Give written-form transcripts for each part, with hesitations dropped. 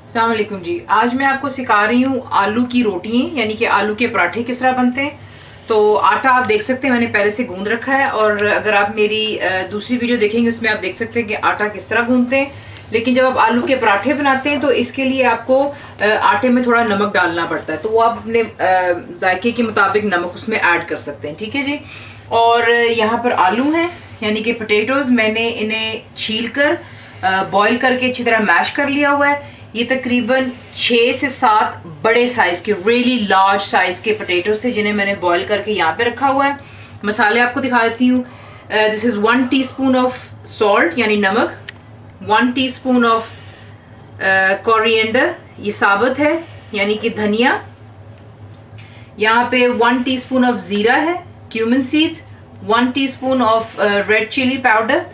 अस्सलाम वालेकुम जी। आज मैं आपको सिखा रही हूँ आलू की रोटियां यानी कि आलू के पराठे किस तरह बनते हैं। तो आटा आप देख सकते हैं मैंने पहले से गूंद रखा है, और अगर आप मेरी दूसरी वीडियो देखेंगे उसमें आप देख सकते हैं कि आटा किस तरह गूंदते हैं। लेकिन जब आप आलू के पराठे बनाते हैं तो इसके लिए आपको आटे में थोड़ा नमक डालना पड़ता है, तो वो आप अपने जायके के मुताबिक नमक उसमें ऐड कर सकते हैं, ठीक है जी। और यहाँ पर आलू हैं यानी कि पोटैटोज, मैंने इन्हें छील कर बॉईल करके अच्छी तरह मैश कर लिया हुआ है। ये तकरीबन 6 से 7 बड़े साइज के रियली लार्ज साइज के पोटैटोज थे जिन्हें मैंने बॉईल करके यहाँ पे रखा हुआ है। मसाले आपको दिखा देती हूँ। This is 1 teaspoon of salt यानी नमक, 1 टीस्पून ऑफ कोरिएंडर, ये साबुत है यानी कि धनिया। यहाँ पे 1 टीस्पून ऑफ जीरा है, cumin seeds, 1 teaspoon of red chilli powder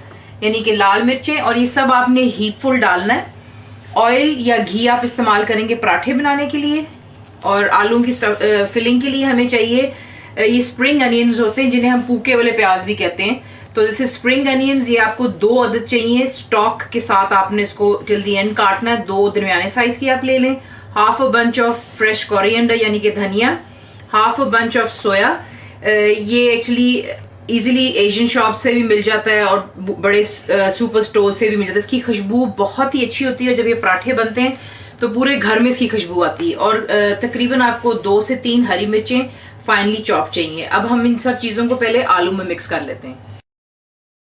यानी कि लाल मिर्चें, और ये सब आपने हीपफुल डालना है। ऑयल या घी आप इस्तेमाल करेंगे पराठे बनाने के लिए, और आलू की फिलिंग के लिए हमें चाहिए ये स्प्रिंग अनियंस होते हैं जिन्हें हम पूके वाले प्याज भी कहते हैं। तो जैसे स्प्रिंग अनियंस, ये आपको 2 अदद चाहिए। स्टॉक के साथ आपने इसको टिल दी एंड काटना है। 2 दरमियाने साइज की आप ले लें। Half a bunch of fresh coriander यानी कि धनिया, हाफ अ बंच ऑफ सोया। ये एक्चुअली इजीली एशियन शॉप से भी मिल जाता है और बड़े सुपर स्टोर से भी मिल जाता है। इसकी खुशबू बहुत ही अच्छी होती है। जब ये पराठे बनते हैं तो पूरे घर में इसकी खुशबू आती है। और तकरीबन आपको 2 से 3 हरी मिर्चें फाइनली चॉप चाहिए। अब हम इन सब चीज़ों को पहले आलू में मिक्स कर लेते हैं।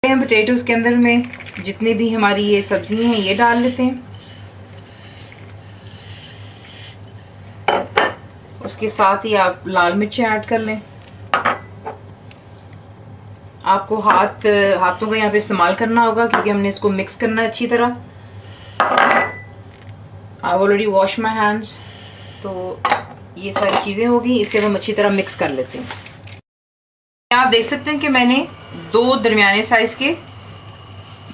हम पोटैटोज के अंदर में जितने भी हमारी ये सब्जियां हैं ये डाल लेते हैं। उसके साथ ही आप लाल मिर्चें ऐड कर लें। आपको हाथों का यहाँ पे इस्तेमाल करना होगा क्योंकि हमने इसको मिक्स करना है अच्छी तरह। I already wash my hands. तो ये सारी चीज़ें होगी, इसे हम अच्छी तरह मिक्स कर लेते हैं। आप देख सकते हैं कि मैंने 2 दरमियाने साइज के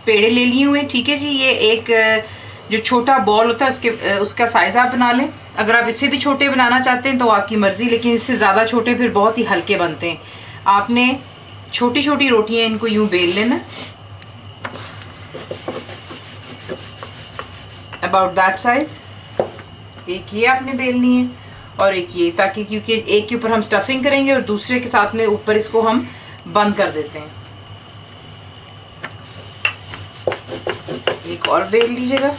पेड़े ले लिए हुए हैं, ठीक है जी। ये एक जो छोटा बॉल होता है उसका साइज आप बना लें। अगर आप इससे भी छोटे बनाना चाहते हैं तो आपकी मर्जी, लेकिन इससे ज़्यादा छोटे फिर बहुत ही हल्के बनते हैं। आपने छोटी छोटी रोटियां इनको यूं बेल लेना, अबाउट दैट साइज। एक ये आपने बेलनी है और एक ये, ताकि क्योंकि एक के ऊपर हम स्टफिंग करेंगे और दूसरे के साथ में ऊपर इसको हम बंद कर देते हैं। एक और बेल लीजिएगा।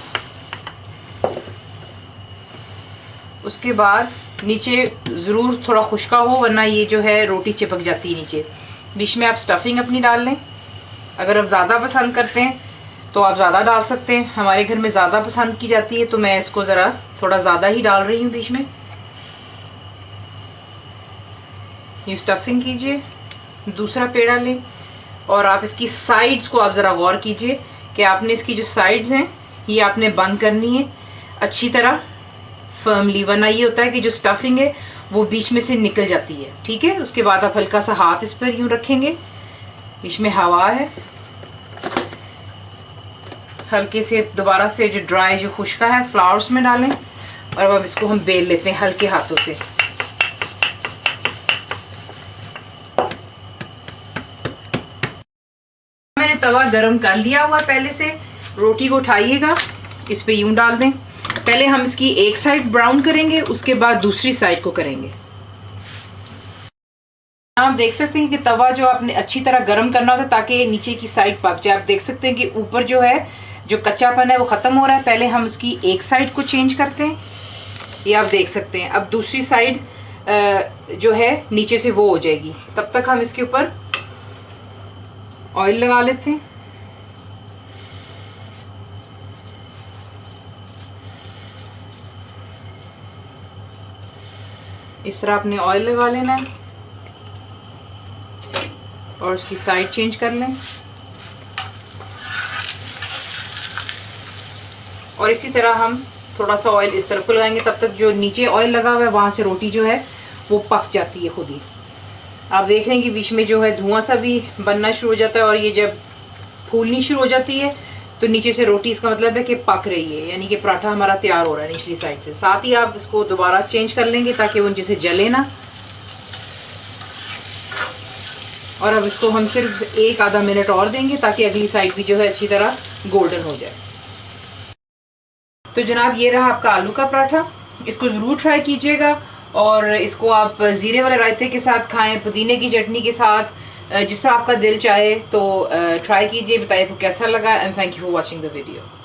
उसके बाद नीचे ज़रूर थोड़ा खुश्का हो, वरना ये जो है रोटी चिपक जाती है नीचे। बीच में आप स्टफिंग अपनी डाल लें। अगर आप ज़्यादा पसंद करते हैं तो आप ज़्यादा डाल सकते हैं। हमारे घर में ज़्यादा पसंद की जाती है तो मैं इसको ज़रा थोड़ा ज़्यादा ही डाल रही हूँ बीच में। ये स्टफिंग कीजिए, दूसरा पेड़ा लें और आप इसकी साइड्स को आप ज़रा गौर कीजिए कि आपने इसकी जो साइड्स हैं ये आपने बंद करनी है अच्छी तरह फर्मली, वरना ये होता है कि जो स्टफिंग है वो बीच में से निकल जाती है, ठीक है। उसके बाद आप हल्का सा हाथ इस पर यूं रखेंगे, बीच में हवा है, हल्के से दोबारा से जो ड्राई जो खुश्का है फ्लावर्स में डालें, और अब इसको हम बेल लेते हैं हल्के हाथों से। मैंने तवा गरम कर लिया हुआ पहले से। रोटी को उठाइएगा, इस पे यूं डाल दें। पहले हम इसकी एक साइड ब्राउन करेंगे, उसके बाद दूसरी साइड को करेंगे। आप देख सकते हैं कि तवा जो आपने अच्छी तरह गर्म करना होता है ताकि नीचे की साइड पक जाए। आप देख सकते हैं कि ऊपर जो है जो कच्चापन है वो ख़त्म हो रहा है। पहले हम उसकी एक साइड को चेंज करते हैं, ये आप देख सकते हैं। अब दूसरी साइड जो है नीचे से वो हो जाएगी। तब तक हम इसके ऊपर ऑयल लगा लेते हैं। इस तरह आपने ऑयल लगा लेना है और उसकी साइड चेंज कर लें। और इसी तरह हम थोड़ा सा ऑयल इस तरफ को लगाएंगे, तब तक जो नीचे ऑयल लगा हुआ है वहाँ से रोटी जो है वो पक जाती है खुद ही। आप देख रहे हैं कि बीच में जो है धुआं सा भी बनना शुरू हो जाता है, और ये जब फूलनी शुरू हो जाती है तो नीचे से रोटी, इसका मतलब है कि पक रही है, यानी कि पराठा हमारा तैयार हो रहा है निचली साइड से। साथ ही आप इसको दोबारा चेंज कर लेंगे ताकि वो नीचे से जले ना। और अब इसको हम सिर्फ 1 आधा मिनट और देंगे ताकि अगली साइड भी जो है अच्छी तरह गोल्डन हो जाए। तो जनाब ये रहा आपका आलू का पराठा, इसको ज़रूर ट्राई कीजिएगा और इसको आप ज़ीरे वाले रायते के साथ खाएं, पुदीने की चटनी के साथ, जिस तरह आपका दिल चाहे। तो ट्राई कीजिए, बताइए आपको कैसा लगा and thank you for watching the video.